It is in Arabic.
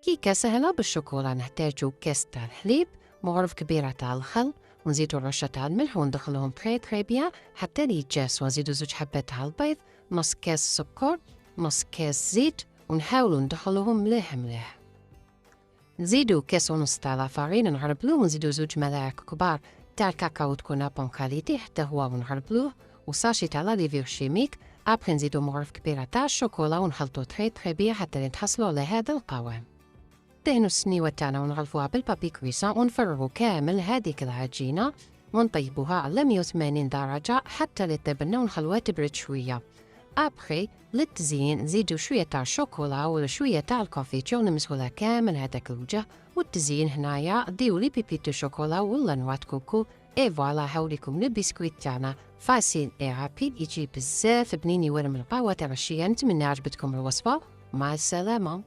كيكة سهلة بالشوكولا. نحتاجو كاس تاع الحليب، مغرف كبيرة تاع الخل، ونزيدو رشة تاع الملح وندخلهم تري بيان حتى يتجانسو. نزيدو 2 حبات تاع البيض، نص كاس سكر، نص كاس زيت، ونحاولو ندخلوهم مليح. نزيدو كاس ونص تاع لافارين نعربلوه، ونزيدو 2 ملاعق كبار تاع الكاكاو تكون بون كاليتي حتى هو ونعربلوه، وساشي تاع لا ليفير شيميك. ابخي نزيدو مغرف كبيرة تاع الشوكولا ونخلطو تري بيان حتى نتحصلو على هذا القوام. دهنو السنيوة تاعنا ونغلفوها بالبابي كريسان ونفرغو كامل هذيك العجينة ونطيبوها على 180 درجة حتى لتبنى ونخلوها تبرد شوية. ابخي للتزيين نزيدو شوية تاع الشوكولا ولا شوية تاع الكونفيتور نمسحولها كامل هذاك الوجه. والتزيين هنايا ديو لي بيبيتو شوكولا ولا نوات كوكو. اي فوالا هاوليكم لو بسكويت تاعنا فاسيل اي رابيد، يجي بزاف بنين يورم القهوة تاع الشيا. نتمنى عجبتكم الوصفة. مع السلامة.